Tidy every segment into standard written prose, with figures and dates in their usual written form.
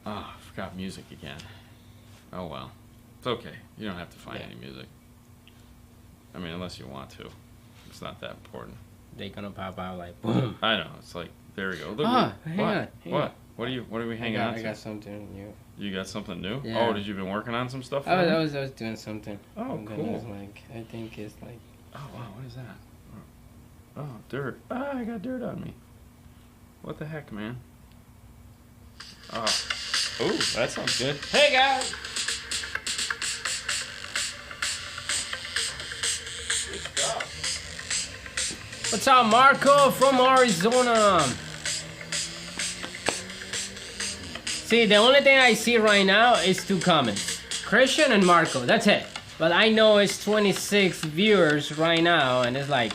Oh, I forgot music again. Oh well. It's okay. You don't have to find any music. I mean, unless you want to. It's not that important. They gonna pop out like boom. I know. It's like, there we go. Look, hang on. What? What are we hanging on to? I got something new. You got something new? Yeah. Oh, did you been working on some stuff? For I was doing something. Oh, and cool. Then it's like, I think it's like. Oh wow, what is that? Oh, dirt. Ah, I got dirt on me. What the heck, man? Oh, that sounds good. Hey guys. What's up, Marco from Arizona? See, the only thing I see right now is 2 comments. Christian and Marco, that's it. But I know it's 26 viewers right now, and it's like...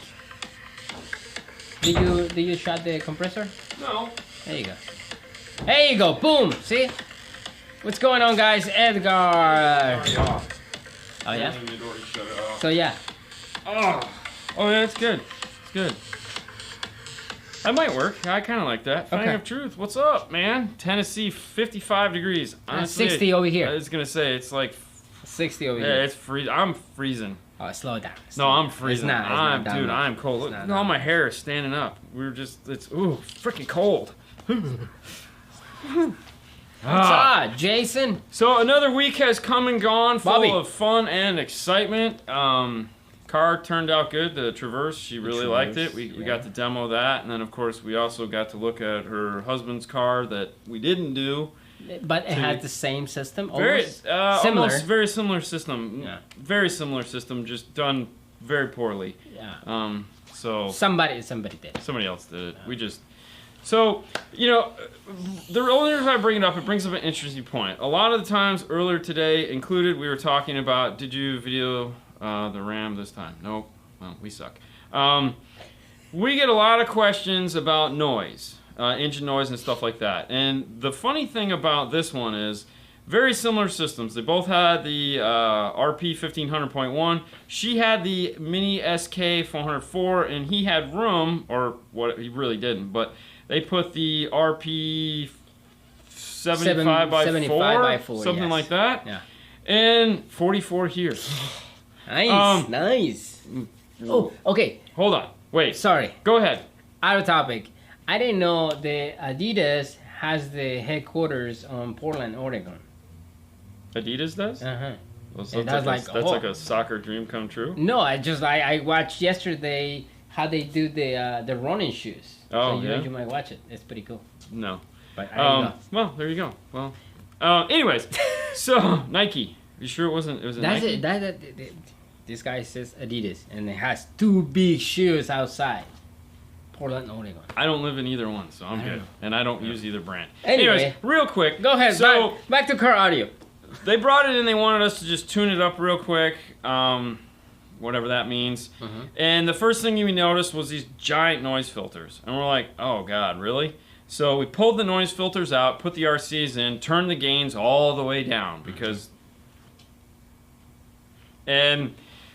Did you shut the compressor? No. There you go. There you go, boom, see? What's going on, guys? Edgar. Oh, yeah? So, yeah. Oh, yeah, it's good. It's good. That might work. I kind of like that. Fang of Truth. What's up, man? Tennessee, 55 degrees. Honestly, 60 over here. I was going to say, it's like... 60 over here. Yeah, it's freezing. I'm freezing. Oh, slow down. No, I'm freezing. It's not Dude, I'm cold. Look, all my hair is standing up. It's freaking cold. What's up, Jason? So another week has come and gone, full of fun and excitement. Car turned out good. The Traverse, she really liked it. We got to demo that, and then of course we also got to look at her husband's car that we didn't do. But it has the same system. Very similar. Almost very similar system. Yeah. Very similar system, just done very poorly. Yeah. So somebody did. Somebody else did it. We just. So, you know, the only reason I bring it brings up an interesting point. A lot of the times earlier today included, we were talking about, did you video the RAM this time? Nope. Well, we suck. We get a lot of questions about noise, engine noise and stuff like that. And the funny thing about this one is, very similar systems. They both had the RP 1500.1. She had the Mini SK 404, and he had room, or what he really didn't, but they put the RP 75 by 4, something like that. Yeah. And 44 here. Nice, nice. Oh, okay. Hold on. Wait. Sorry. Go ahead. Out of topic. I didn't know the Adidas has the headquarters on Portland, Oregon. Adidas does? Uh-huh. Well, so that's like a soccer dream come true? No, I watched yesterday how they do the running shoes. Oh, so yeah? You might watch it. It's pretty cool. No. But I don't know. Well, there you go. Well, anyways, so Nike. You sure it wasn't? It was Nike. This guy says Adidas, and it has 2 big shoes outside. Portland, Oregon. I don't live in either one, so I'm good. And I don't use either brand. Anyway, anyways, real quick. Go ahead. So back to car audio. They brought it in. They wanted us to just tune it up real quick. Whatever that means. And the first thing we noticed was these giant noise filters. And we're like, oh God, really? So we pulled the noise filters out, put the RCs in, turned the gains all the way down because... And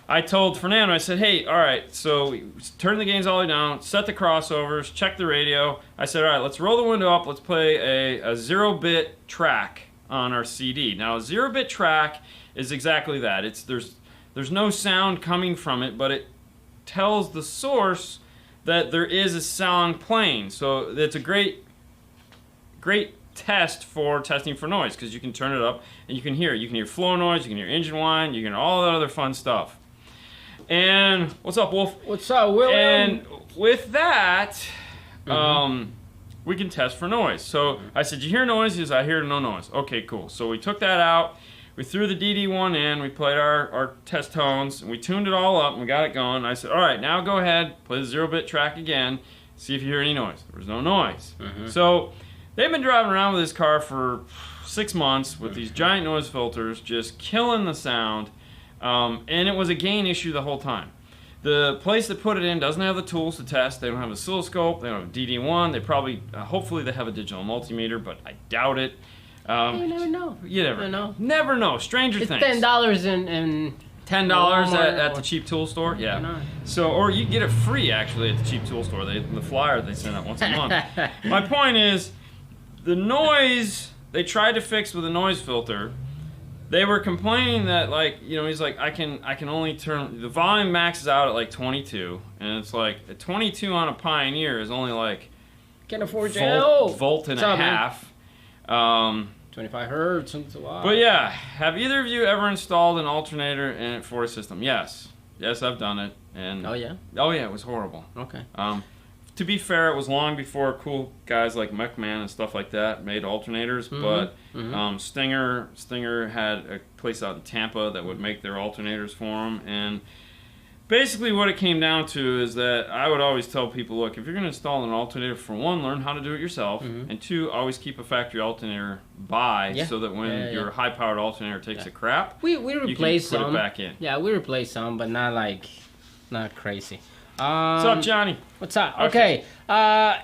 I told Fernando, I said, hey, all right, so we turn the gains all the way down, set the crossovers, check the radio. I said, all right, let's roll the window up. Let's play a 0-bit track on our CD. Now, a 0-bit track is exactly that. There's no sound coming from it, but it tells the source that there is a sound playing. So it's a great test for testing for noise because you can turn it up and you can hear it. You can hear flow noise, you can hear engine whine, you can hear all that other fun stuff. And what's up, Wolf? What's up, William? And with that, we can test for noise. So I said, you hear noise? He says, I hear no noise. Okay, cool. So we took that out. We threw the DD1 in. We played our test tones. And we tuned it all up and we got it going. I said, all right, now go ahead, play the 0-bit track again. See if you hear any noise. There was no noise. So they've been driving around with this car for 6 months with these giant noise filters, just killing the sound. And it was a gain issue the whole time. The place that put it in doesn't have the tools to test. They don't have an oscilloscope. They don't have a DD1. They probably, hopefully they have a digital multimeter, but I doubt it. You never know. You never know. Never know. Stranger things. It's $10 in $10 at the cheap tool store. Yeah. So, or you get it free actually at the cheap tool store. The flyer they send out once a month. My point is, the noise they tried to fix with a noise filter. They were complaining that, like, you know, he's like, I can only turn, the volume maxes out at like 22, and it's like, a 22 on a Pioneer is only like Can't afford volt and a half. 25 hertz, it's a lot. But yeah, have either of you ever installed an alternator in it for a system? Yes. Yes, I've done it. And Oh yeah? Oh yeah, it was horrible. Okay. To be fair, it was long before cool guys like McMahon and stuff like that made alternators, but Stinger had a place out in Tampa that would make their alternators for them, and basically what it came down to is that I would always tell people, look, if you're going to install an alternator, for one, learn how to do it yourself, and two, always keep a factory alternator by so that when your high-powered alternator takes a crap, we replace you can some. put it back in. Yeah, we replace some, but not crazy. What's up, Johnny? What's up? Okay.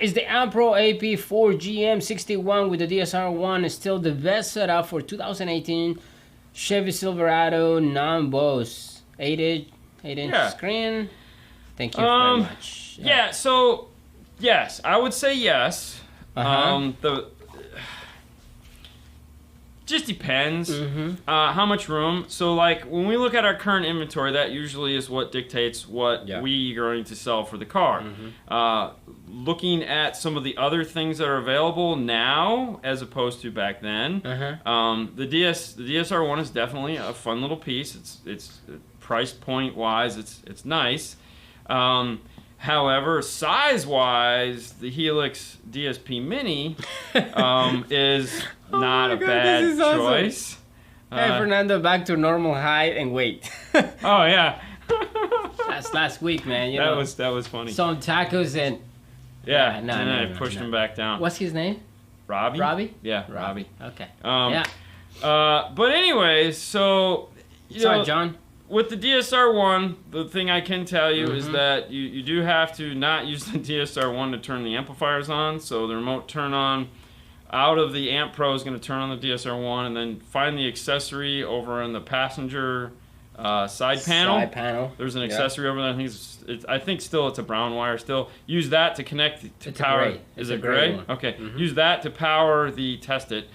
Is the Ampro AP4 GM61 with the DSR1 still the best setup for 2018 Chevy Silverado non-Bose 8-inch screen? Thank you very much. Yeah, so yes, I would say yes. Just depends how much room. So like when we look at our current inventory, that usually is what dictates what we are going to sell for the car. Looking at some of the other things that are available now as opposed to back then, the DSR1 is definitely a fun little piece. It's price point wise, it's nice. However, size-wise, the Helix DSP Mini is not a bad choice. Hey, Fernando, back to normal height and weight. Oh yeah, that's last week, man. You that know, was funny. Some tacos and and then I pushed him back down. What's his name? Robbie. Robbie? Yeah, Robbie. Okay. But anyways, so Sorry, John. With the DSR1, the thing I can tell you is that you do have to not use the DSR1 to turn the amplifiers on. So the remote turn on out of the Amp Pro is going to turn on the DSR1, and then find the accessory over in the passenger side panel. There's an accessory over there. I think still it's a brown wire. Still use that to connect to power. Gray. Is it gray? Okay. Use that to power the test it.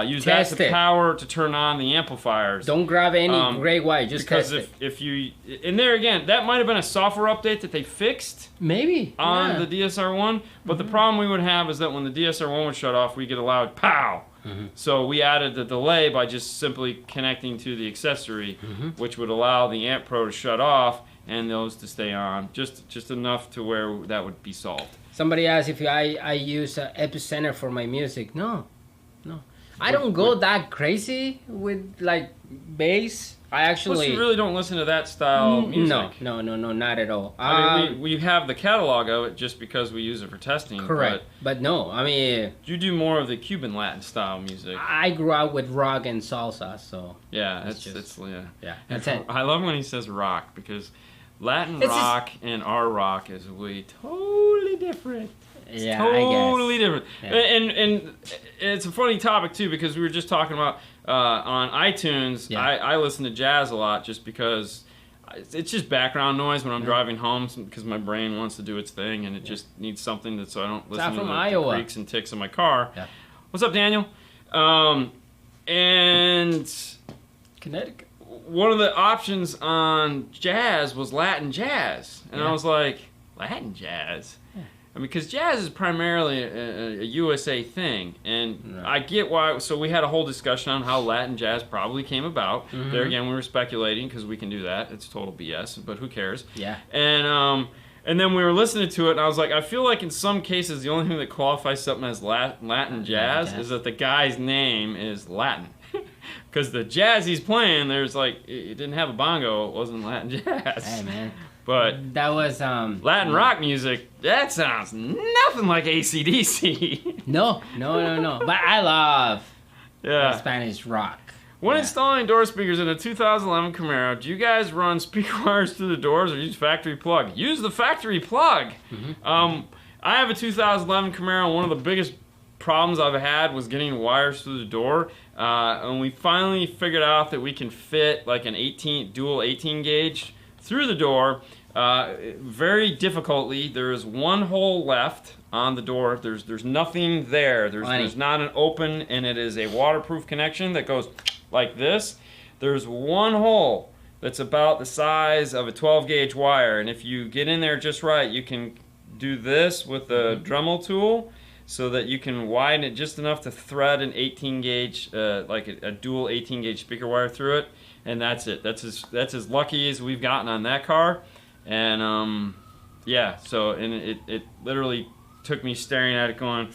Use that to power to turn on the amplifiers. Don't grab any gray wire, just because test if you, and there again, that might have been a software update that they fixed maybe on the DSR1, but the problem we would have is that when the DSR1 would shut off, we get a loud pow. So we added the delay by just simply connecting to the accessory, which would allow the Amp Pro to shut off and those to stay on, just enough to where that would be solved. Somebody asked if I use Epicenter for my music. No. I don't go that crazy with like bass. I actually. Plus, you really don't listen to that style of music. No, not at all. I mean, we have the catalog of it just because we use it for testing. Correct, but no, I mean. You do more of the Cuban Latin style music. I grew up with rock and salsa, so. Yeah, it's that's it. I love when he says rock because Latin rock and our rock is way totally different. Yeah, totally different. Yeah. And it's a funny topic too because we were just talking about on iTunes. Yeah. I listen to jazz a lot just because it's just background noise when I'm driving home because my brain wants to do its thing and it just needs something that so I don't listen to the creaks and ticks in my car. Yeah. What's up, Daniel? And Connecticut. One of the options on jazz was Latin jazz, and I was like, Latin jazz. I mean, because jazz is primarily a USA thing, and I get why. So we had a whole discussion on how Latin jazz probably came about. There again, we were speculating because we can do that. It's total BS, but who cares? Yeah. And then we were listening to it, and I was like, I feel like in some cases the only thing that qualifies something as Latin jazz is that the guy's name is Latin. Because the jazz he's playing, there's like, it didn't have a bongo, it wasn't Latin jazz. Hey, man. But that was Latin rock music. That sounds nothing like AC/DC. No. But I love Spanish rock. When installing door speakers in a 2011 Camaro, do you guys run speaker wires through the doors or use factory plug? Use the factory plug. I have a 2011 Camaro. And one of the biggest problems I've had was getting wires through the door. And we finally figured out that we can fit like an dual 18 gauge through the door. very difficultly, there is one hole left on the door. There's nothing there. There's not an open, and it is a waterproof connection that goes like this. There's one hole that's about the size of a 12 gauge wire, and if you get in there just right, you can do this with a Dremel tool so that you can widen it just enough to thread an 18 gauge, like a dual 18 gauge speaker wire through it, and that's it. That's as lucky as we've gotten on that car. And yeah, so and it literally took me staring at it going,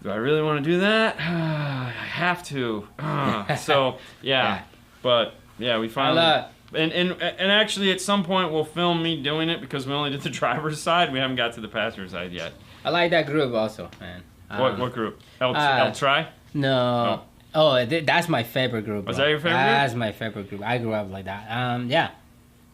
do I really want to do that? I have to. So yeah, but yeah, we finally and actually at some point we'll film me doing it because we only did the driver's side. We haven't got to the passenger side yet. I like that group also, man. What group? El Tri? No. Oh, that's my favorite group. Was that your favorite group? That's my favorite group. I grew up like that. Yeah.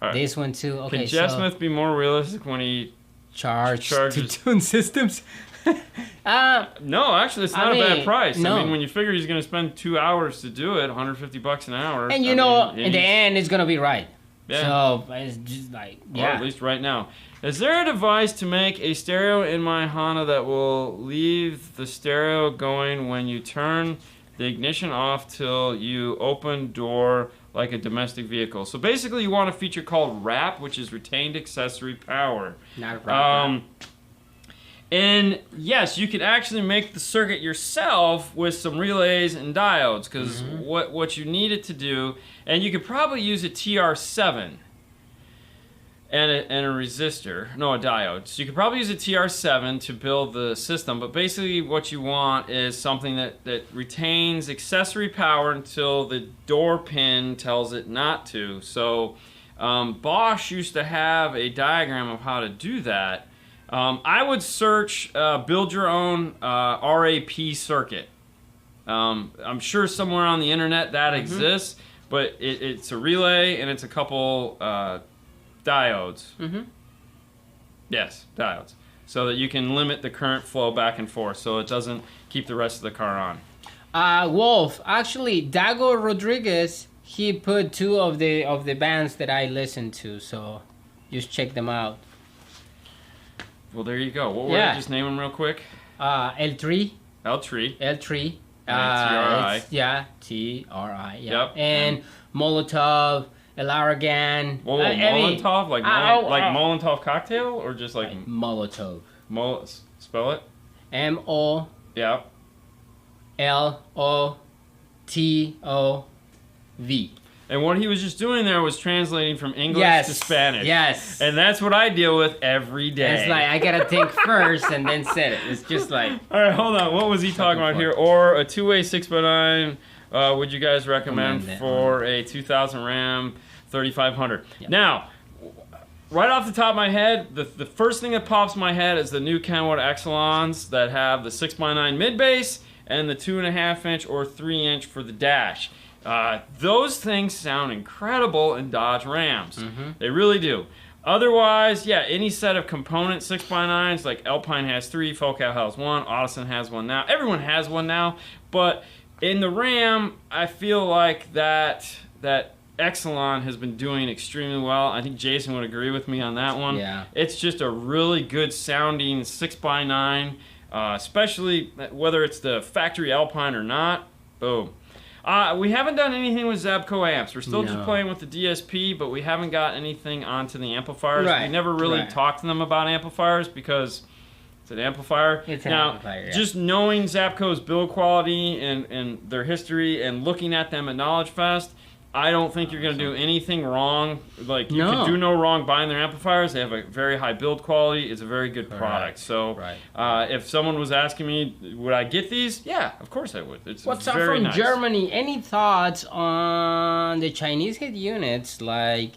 Right. This one too. Okay. Can Jeff Smith be more realistic when he charges to tune systems? No, actually, it's not a bad price. No. I mean, when you figure he's going to spend 2 hours to do it, $150 an hour. And you know, in the end, it's going to be right. Yeah. So it's just like, yeah. Or at least right now. Is there a device to make a stereo in my Honda that will leave the stereo going when you turn the ignition off till you open door like a domestic vehicle? So basically, you want a feature called RAP, which is retained accessory power. Not RAP. And yes, you could actually make the circuit yourself with some relays and diodes, because what you need it to do, and you could probably use a TR7 and a resistor, no, a diode. So you could probably use a TR7 to build the system, but basically what you want is something that retains accessory power until the door pin tells it not to. So Bosch used to have a diagram of how to do that. I would search build your own RAP circuit. I'm sure somewhere on the internet that exists, but it's a relay and it's a couple diodes. Yes, diodes. So that you can limit the current flow back and forth so it doesn't keep the rest of the car on. Wolf, actually, Dago Rodriguez, he put 2 of the bands that I listen to, so just check them out. Well, there you go. What were they? Just name them real quick. L3. L3. L3. T-R-I. Yeah, T-R-I. Yeah. Yep. And Molotov, El Aragon. Whoa, Molotov? Like Molotov Cocktail? Or just like... Molotov. Spell it. M-O... Yeah. L-O-T-O-V. And what he was just doing there was translating from English to Spanish. Yes. And that's what I deal with every day. It's like, I gotta think first and then say it. It's just like... All right, hold on. What was he talking about here? Or a two-way 6x9, would you guys recommend for a 2000 Ram 3500? Yep. Now, right off the top of my head, the first thing that pops in my head is the new Kenwood Exelons that have the 6x9 mid-bass and the 2.5-inch or 3-inch for the dash. Those things sound incredible in Dodge Rams. They really do. Otherwise, yeah, any set of component 6x9s, like Alpine has 3, Focal has 1, Audison has 1 now. Everyone has 1 now, but in the Ram, I feel like that Exelon has been doing extremely well. I think Jason would agree with me on that one. Yeah. It's just a really good sounding 6x9, especially whether it's the factory Alpine or not. Boom. We haven't done anything with Zabco amps. We're still just playing with the DSP, but we haven't got anything onto the amplifiers. Right. We never really talked to them about amplifiers because it's an amplifier. It's an amplifier, yeah. Just knowing Zabco's build quality and their history and looking at them at Knowledge Fest, I don't think you're going to do anything wrong. Like, you can do no wrong buying their amplifiers. They have a very high build quality. It's a very good product. So, if someone was asking me, would I get these? Yeah, of course I would. What's up from Germany? Any thoughts on the Chinese head units like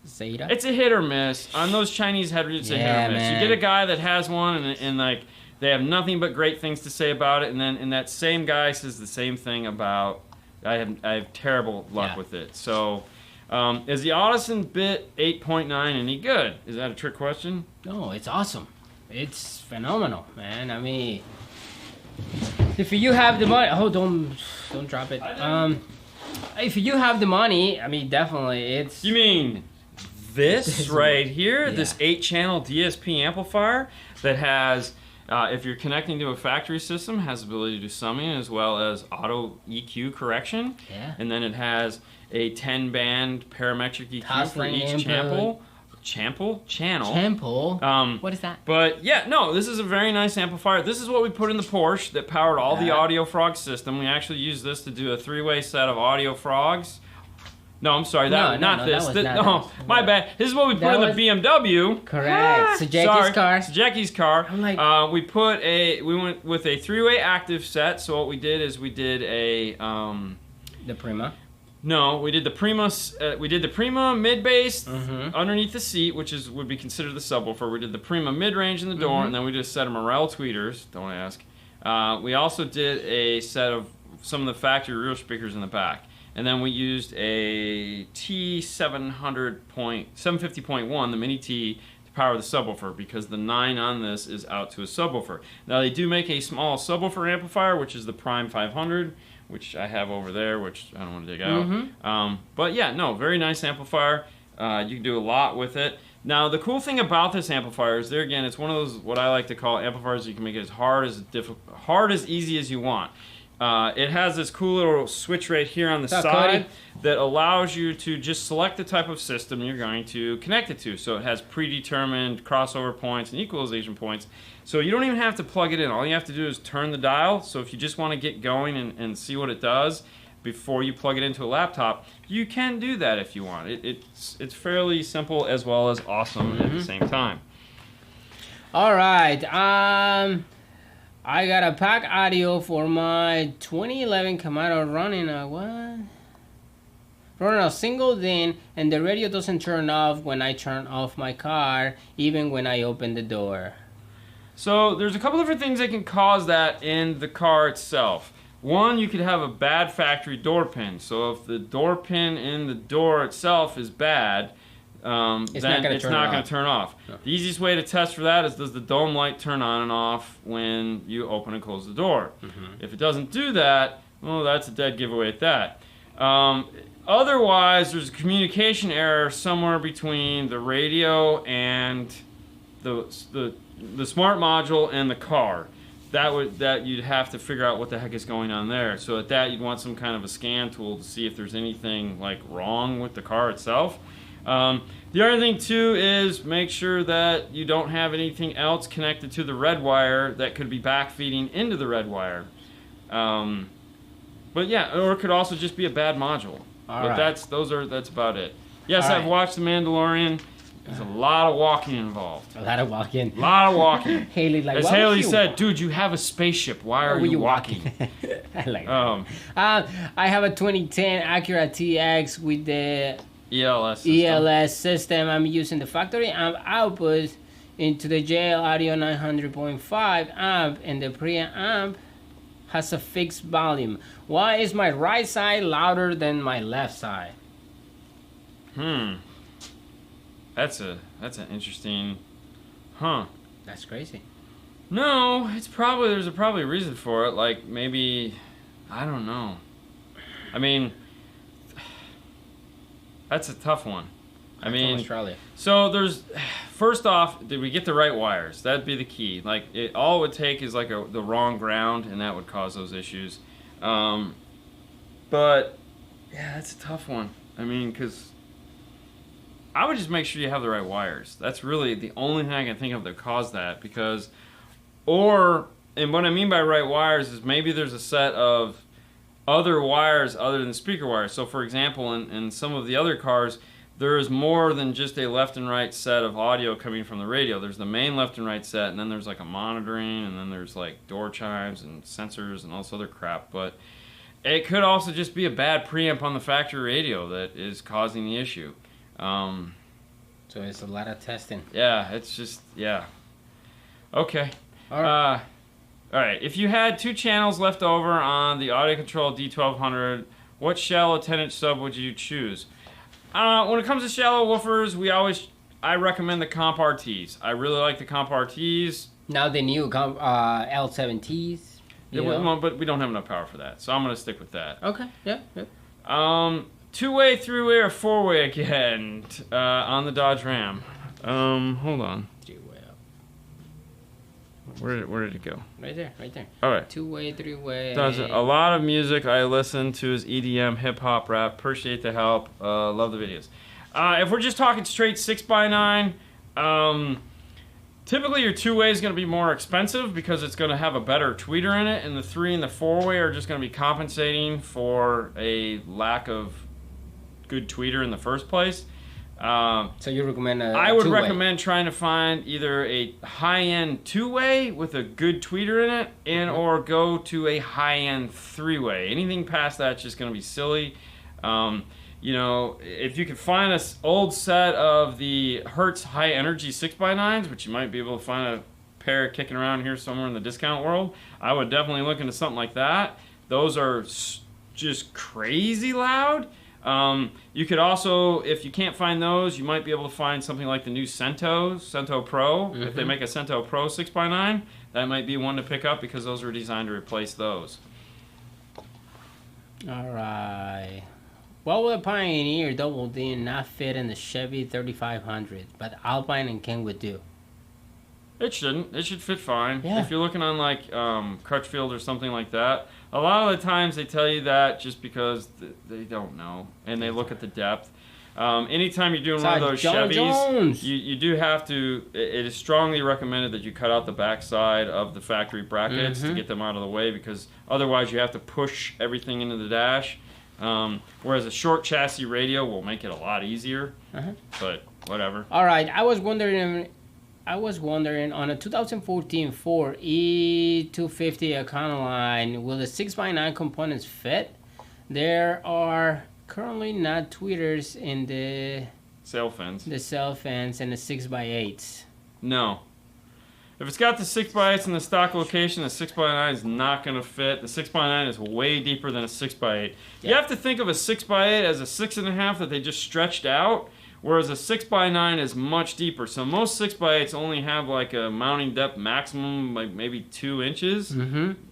Zeta? It's a hit or miss. On those Chinese head units, it's a hit or miss. Man. You get a guy that has one and like, they have nothing but great things to say about it, and then that same guy says the same thing about... I have terrible luck with it. So, is the Audison Bit 8.9 any good? Is that a trick question? No, it's awesome. It's phenomenal, man. I mean, if you have the money, don't drop it. If you have the money, I mean, definitely, it's. You mean this right here, Yeah. this 8-channel DSP amplifier that has, if you're connecting to a factory system, has the ability to do summing as well as auto EQ correction. Yeah. And then it has a 10-band parametric EQ for Toslink each input. channel. Temple. What is that? But yeah, no, this is a very nice amplifier. This is what we put in the Porsche that powered all the Audio Frog system. We actually used this to do a 3-way set of Audio Frogs. No, I'm sorry, not this. My bad. This is what we put in the BMW. Correct. Jackie's car. I'm like, we went with a 3-way active set. So what we did is we did a the Prima. No, we did the Prima. We did the Prima mid bass Mm-hmm. underneath the seat, which would be considered the subwoofer. We did the Prima mid range in the door, and then we just set a Morel tweeters. Don't ask. We also did a set of some of the factory rear speakers in the back, and then we used a T750.1, the Mini T, to power the subwoofer because the 9 on this is out to a subwoofer. Now they do make a small subwoofer amplifier, which is the Prime 500. Which I have over there, which I don't want to dig out. But yeah, no, very nice amplifier. You can do a lot with it. Now, the cool thing about this amplifier is there again, it's one of those what I like to call amplifiers. You can make it as hard as easy as you want. It has this cool little switch right here on the side that allows you to just select the type of system you're going to connect it to. So it has predetermined crossover points and equalization points. So you don't even have to plug it in. All you have to do is turn the dial. So if you just want to get going and see what it does before you plug it into a laptop, you can do that if you want. It's fairly simple as well as awesome at the same time. All right. I got a pack audio for my 2011 Camaro running a single DIN, and the radio doesn't turn off when I turn off my car, even when I open the door. So there's a couple different things that can cause that in the car itself. One, you could have a bad factory door pin. So if the door pin in the door itself is bad, then it's not going to turn off. No. The easiest way to test for that is, does the dome light turn on and off when you open and close the door? If it doesn't do that, well, that's a dead giveaway at that. Otherwise, there's a communication error somewhere between the radio and the smart module and the car. That you'd have to figure out what the heck is going on there. So at that, you'd want some kind of a scan tool to see if there's anything like wrong with the car itself. The other thing too is make sure that you don't have anything else connected to the red wire that could be backfeeding into the red wire. But yeah, or it could also just be a bad module. That's about it. Yes, I've watched The Mandalorian. There's a lot of walking involved. A lot of walking. Haley, like, as Haley said, dude, you have a spaceship. Why are you walking? I like that. I have a 2010 Acura TX with the ELS system. I'm using the factory amp output into the JL Audio 900.5 amp, and the preamp has a fixed volume. Why is my right side louder than my left side? That's an interesting, That's crazy. No, there's probably a reason for it. Like maybe, I don't know. I mean, that's a tough one. I mean, Australia. So first off, did we get the right wires? That'd be the key. Like all it would take is like the wrong ground, and that would cause those issues. But yeah, that's a tough one. I mean, because I would just make sure you have the right wires. That's really the only thing I can think of that caused that. And what I mean by right wires is maybe there's a set of other wires other than speaker wires. So for example, in some of the other cars, there is more than just a left and right set of audio coming from the radio. There's the main left and right set, and then there's like a monitoring, and then there's like door chimes and sensors and all this other crap. But it could also just be a bad preamp on the factory radio that is causing the issue. So it's a lot of testing. Yeah, it's just, yeah. Okay. All right. All right. If you had 2 channels left over on the audio control D1200, what shallow 10-inch sub would you choose? When it comes to shallow woofers, I recommend the Comp RTs. I really like the Comp RTs. Now the new L7Ts. But we don't have enough power for that, so I'm going to stick with that. Okay. Yeah. two-way, three-way, or four-way again on the Dodge Ram. Hold on. Three-way up. Where did it go? Right there. All right. Two-way, three-way. Does a lot of music I listen to is EDM, hip hop, rap. Appreciate the help. Love the videos. If we're just talking straight 6x9, typically your two-way is going to be more expensive because it's going to have a better tweeter in it, and the three and the four-way are just going to be compensating for a lack of good tweeter in the first place. So you recommend I would recommend trying to find either a high-end two-way with a good tweeter in it, and or go to a high-end three-way. Anything past that's just going to be silly. You know, if you could find an old set of the Hertz high energy 6x9s, which you might be able to find a pair kicking around here somewhere in the discount world, I would definitely look into something like that. Those are just crazy loud. You could also, if you can't find those, you might be able to find something like the new Cento Pro. Mm-hmm. If they make a Cento Pro 6x9, that might be one to pick up because those were designed to replace those. All right. What would a Pioneer Double D not fit in the Chevy 3500, but Alpine and King would do? It shouldn't. It should fit fine. Yeah. If you're looking on like Crutchfield or something like that, a lot of the times they tell you that just because they don't know and they look at the depth. Anytime you're doing one of those Chevys, you do have to. It is strongly recommended that you cut out the backside of the factory brackets to get them out of the way, because otherwise you have to push everything into the dash. Whereas a short chassis radio will make it a lot easier, but whatever. All right, I was wondering on a 2014 Ford E250 Econoline, will the 6x9 components fit? There are currently not tweeters in the sail fins. The sail fins and the 6x8s. No. If it's got the 6x8s in the stock location, the 6x9 is not going to fit. The 6x9 is way deeper than a 6x8. Yeah. You have to think of a 6x8 as a 6.5 that they just stretched out, whereas a 6x9 is much deeper. So most 6x8s only have like a mounting depth maximum, like maybe 2 inches.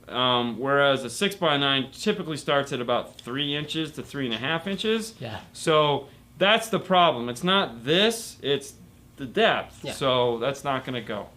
Whereas a 6x9 typically starts at about 3 inches to 3.5 inches. Yeah. So that's the problem. It's not this, it's the depth. Yeah. So that's not going to go.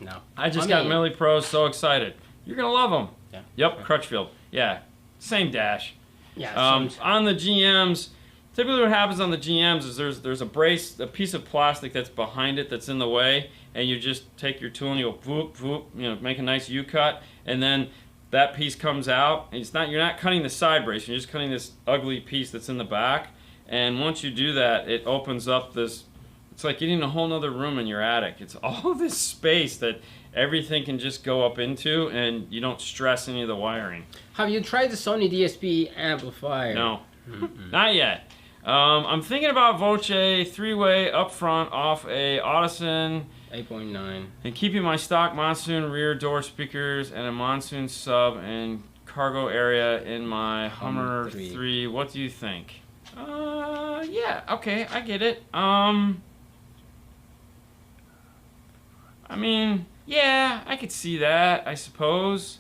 No. I just got Millie Pros so excited. You're going to love them. Yeah. Yep, Crutchfield. Yeah. Same dash. Yeah. On the GMs, typically what happens on the GMs is there's a brace, a piece of plastic that's behind it that's in the way, and you just take your tool and you go whoop, whoop, make a nice U-cut, and then that piece comes out. And you're not cutting the side brace, you're just cutting this ugly piece that's in the back. And once you do that, it opens up this. It's like getting a whole nother room in your attic. It's all this space that everything can just go up into, and you don't stress any of the wiring. Have you tried the Sony DSP amplifier? No, not yet. I'm thinking about Voce 3-way up front off a Audison 8.9, and keeping my stock Monsoon rear door speakers and a Monsoon sub and cargo area in my Hummer 3. What do you think? Yeah, okay, I get it. I mean, yeah, I could see that, I suppose.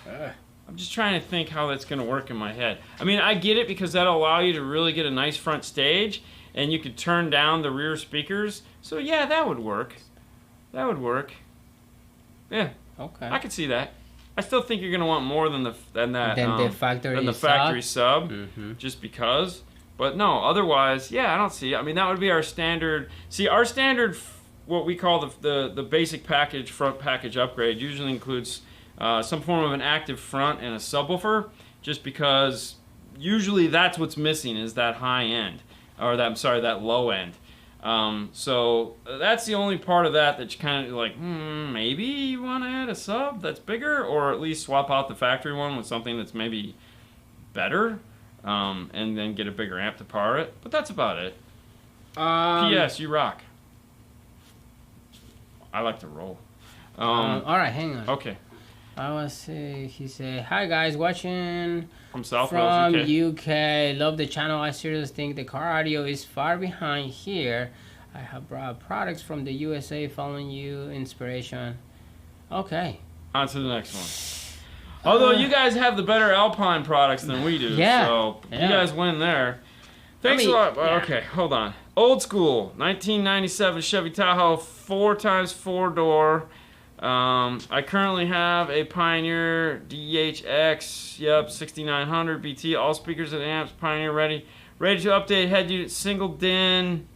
I'm just trying to think how that's going to work in my head. I mean, I get it because that'll allow you to really get a nice front stage, and you could turn down the rear speakers. So, yeah, that would work. That would work. Yeah. Okay. I could see that. I still think you're going to want more than the factory sub, just because. But no, otherwise, yeah, I don't see it. I mean, that would be our standard. See, our standard, what we call the basic package, front package upgrade, usually includes some form of an active front and a subwoofer, just because usually that's what's missing is that high end, or that low end. So that's the only part of that you kind of like, maybe you want to add a sub that's bigger, or at least swap out the factory one with something that's maybe better, and then get a bigger amp to power it. But that's about it. P.S. You rock. I like to roll. All right, hang on. Okay. He said, "Hi guys, watching from South Wales, UK. Love the channel. I seriously think the car audio is far behind here. I have brought products from the USA following you. Inspiration." Okay. On to the next one. Although you guys have the better Alpine products than we do, Yeah. so you guys win there. Thanks I mean, a lot. yeah. Okay, hold on. Old school, 1997 Chevy Tahoe, 4x4 door. I currently have a Pioneer DHX, 6900 BT, all speakers and amps, Pioneer ready to update head unit, single din.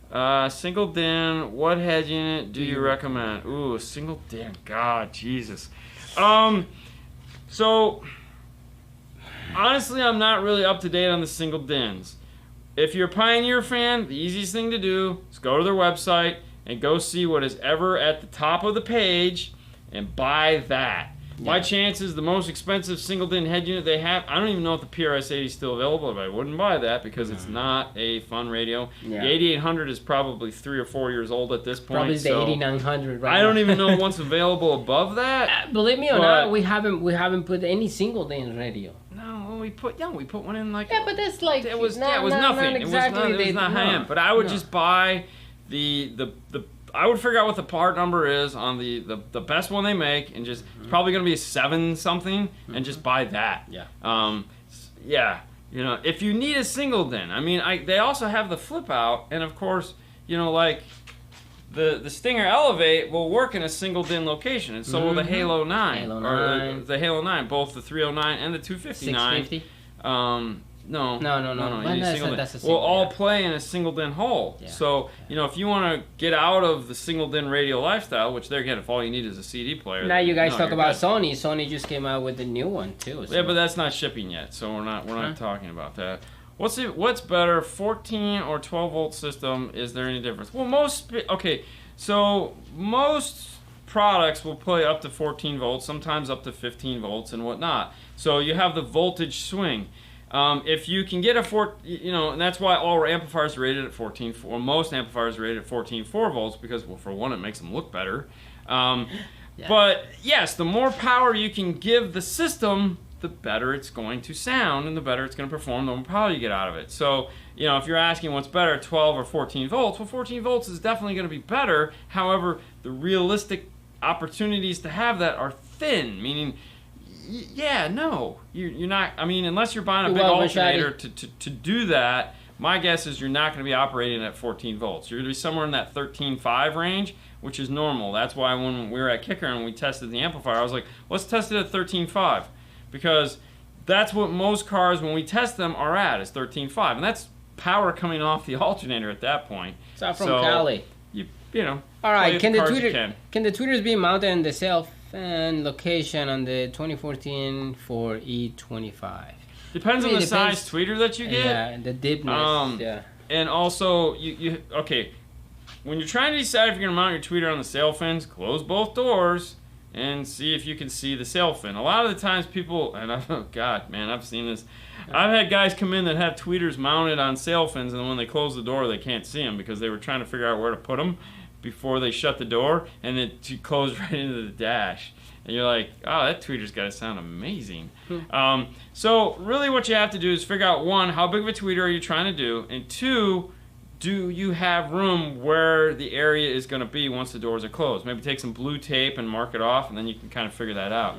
What head unit do you recommend? Ooh, single din. God, Jesus. So honestly, I'm not really up to date on the single dins. If you're a Pioneer fan, the easiest thing to do is go to their website and go see what is ever at the top of the page and buy that. Yeah. My chances, the most expensive single din head unit they have, I don't even know if the PRS-80 is still available, but I wouldn't buy that because it's not a fun radio. Yeah. The 8800 is probably 3 or 4 years old at this point. Probably the 8900 right now. I don't even know what's available above that. Believe me or not, we haven't put any single din radio. No, we put one in like... Yeah, but that's like... It was nothing. Exactly it was not high-end. But I would just buy I would figure out what the part number is on the best one they make, and just it's probably going to be a 7 something, and just buy that. Yeah. Yeah. You know, if you need a single din, I mean, they also have the flip out, and of course, you know, like the Stinger Elevate will work in a single din location, and so will the Halo 9, or the Halo 9, both the 309 and the 259. 650. No. That's a will all play in a single din hole. Yeah. So, you know, if you want to get out of the single din radio lifestyle, which there again, if all you need is a CD player. Now you guys talk about Sony. Sony just came out with a new one too. So. Yeah, but that's not shipping yet, so we're not talking about that. What's better, 14 or 12 volt system? Is there any difference? Well, most products will play up to 14 volts, sometimes up to 15 volts and whatnot. So you have the voltage swing. If you can get and that's why all amplifiers are rated at 14, or most amplifiers are rated at 14.4 volts, because, well, for one, it makes them look better. But yes, the more power you can give the system, the better it's going to sound, and the better it's going to perform, the more power you get out of it. So, you know, if you're asking what's better, 12 or 14 volts, well, 14 volts is definitely going to be better. However, the realistic opportunities to have that are thin, meaning... you're not. I mean, unless you're buying a big alternator to do that, my guess is you're not going to be operating at 14 volts. You're going to be somewhere in that 13.5 range, which is normal. That's why when we were at Kicker and we tested the amplifier, I was like, let's test it at 13.5, because that's what most cars, when we test them, are at, is 13.5, and that's power coming off the alternator at that point. It's out from Cali. You know. All right. Can the tweeters be mounted in the self and location on the 2014 for E25? Depends on the size tweeter that you get. Yeah, the deepness. And also, okay, when you're trying to decide if you're going to mount your tweeter on the sail fins, close both doors and see if you can see the sail fin. A lot of the times people, and I've seen this. I've had guys come in that have tweeters mounted on sail fins, and when they close the door, they can't see them because they were trying to figure out where to put them before they shut the door, and it closed right into the dash. And you're like, oh, that tweeter's got to sound amazing. So really what you have to do is figure out, one, how big of a tweeter are you trying to do, and two, do you have room where the area is going to be once the doors are closed? Maybe take some blue tape and mark it off, and then you can kind of figure that out.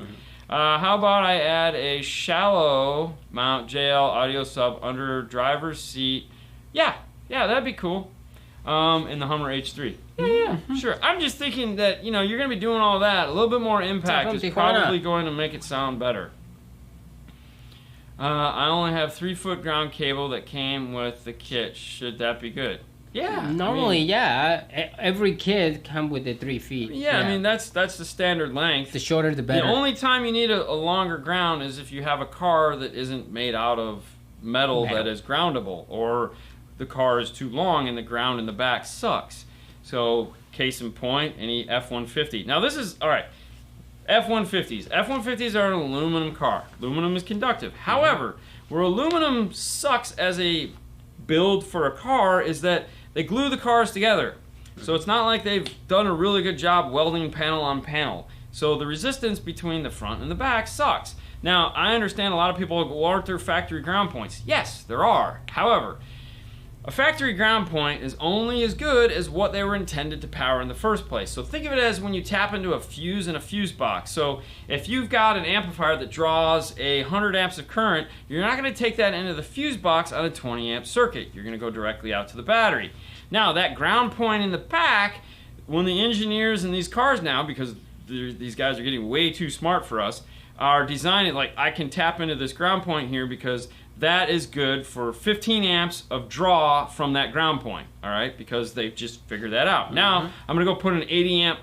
How about I add a shallow mount JL audio sub under driver's seat? Yeah, that'd be cool. In the Hummer H3. Sure. I'm just thinking that, you know, you're going to be doing all that. A little bit more impact is probably going to make it sound better. I only have 3-foot ground cable that came with the kit. Should that be good? Yeah. Normally, every kit comes with the 3 feet. I mean, that's the standard length. The shorter, the better. The only time you need a longer ground is if you have a car that isn't made out of metal that is groundable, or the car is too long and the ground in the back sucks. So, case in point, any F-150. Now this is, all right, F-150s. F-150s are an aluminum car. Aluminum is conductive. However, where aluminum sucks as a build for a car is that they glue the cars together. So it's not like they've done a really good job welding panel on panel. So the resistance between the front and the back sucks. Now, I understand a lot of people go, well, aren't there factory ground points? Yes, there are. However, a factory ground point is only as good as what they were intended to power in the first place. So think of it as when you tap into a fuse in a fuse box. So if you've got an amplifier that draws 100 amps of current, you're not going to take that into the fuse box on a 20 amp circuit. You're going to go directly out to the battery. Now that ground point in the back, when the engineers in these cars now, because these guys are getting way too smart for us, are designing like, I can tap into this ground point here because that is good for 15 amps of draw from that ground point, all right? Because they've just figured that out. Now, I'm gonna go put an 80 amp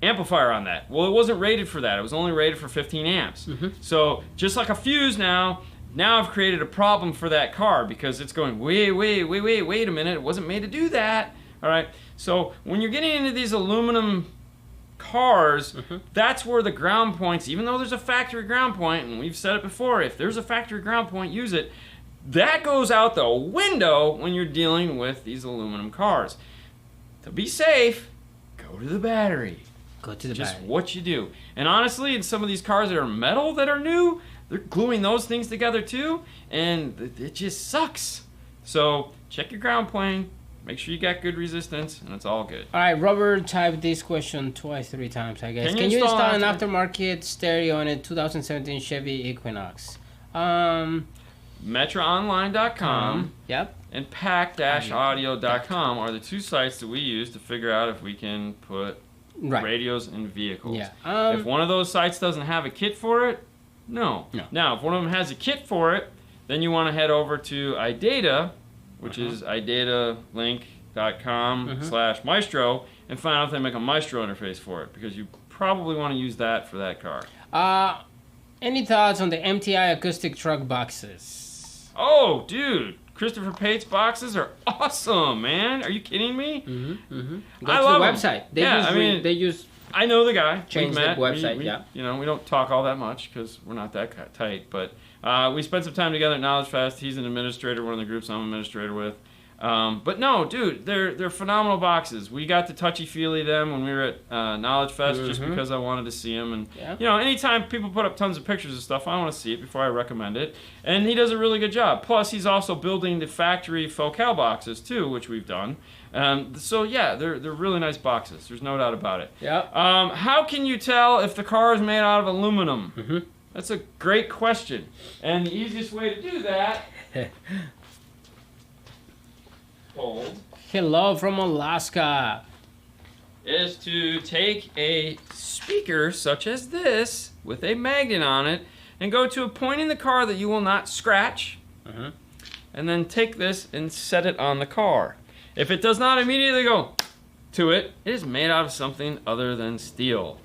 amplifier on that. Well, it wasn't rated for that. It was only rated for 15 amps. So just like a fuse now I've created a problem for that car because it's going, wait a minute, it wasn't made to do that, all right? So when you're getting into these aluminum cars, that's where the ground points, even though there's a factory ground point, and we've said it before, if there's a factory ground point, use it. That goes out the window when you're dealing with these aluminum cars. To be safe, go to the battery. Go to the Just battery. what you do. And honestly, in some of these cars that are metal that are new, they're gluing those things together too, and it just sucks. So check your ground plane. Make sure you got good resistance, and it's all good. All right, Robert typed this question twice, 3 times, I guess. Can you install an aftermarket stereo on a 2017 Chevy Equinox? MetraOnline.com Yep. and pack-audio.com are the 2 sites that we use to figure out if we can put radios in vehicles. Yeah. If one of those sites doesn't have a kit for it, no. Now, if one of them has a kit for it, then you want to head over to iData, which is idatalink.com/maestro, and find out if they make a Maestro interface for it, because you probably want to use that for that car. Any thoughts on the MTI acoustic truck boxes? Oh, dude, Christopher Pate's boxes are awesome, man. Are you kidding me? Go I to love the them. website. They use. I know the guy. Change the website. We, you know, we don't talk all that much because we're not that tight, but we spent some time together at Knowledge Fest. He's an administrator, one of the groups I'm an administrator with. But no, dude, they're phenomenal boxes. We got to touchy-feely them when we were at Knowledge Fest just because I wanted to see them. And, you know, anytime people put up tons of pictures of stuff, I want to see it before I recommend it. And he does a really good job. Plus, he's also building the factory Focal boxes, too, which we've done. So, yeah, they're really nice boxes. There's no doubt about it. How can you tell if the car is made out of aluminum? That's a great question. And the easiest way to do that... Hello from Alaska. Is to take a speaker such as this with a magnet on it and go to a point in the car that you will not scratch, and then take this and set it on the car. If it does not immediately go to it, it is made out of something other than steel.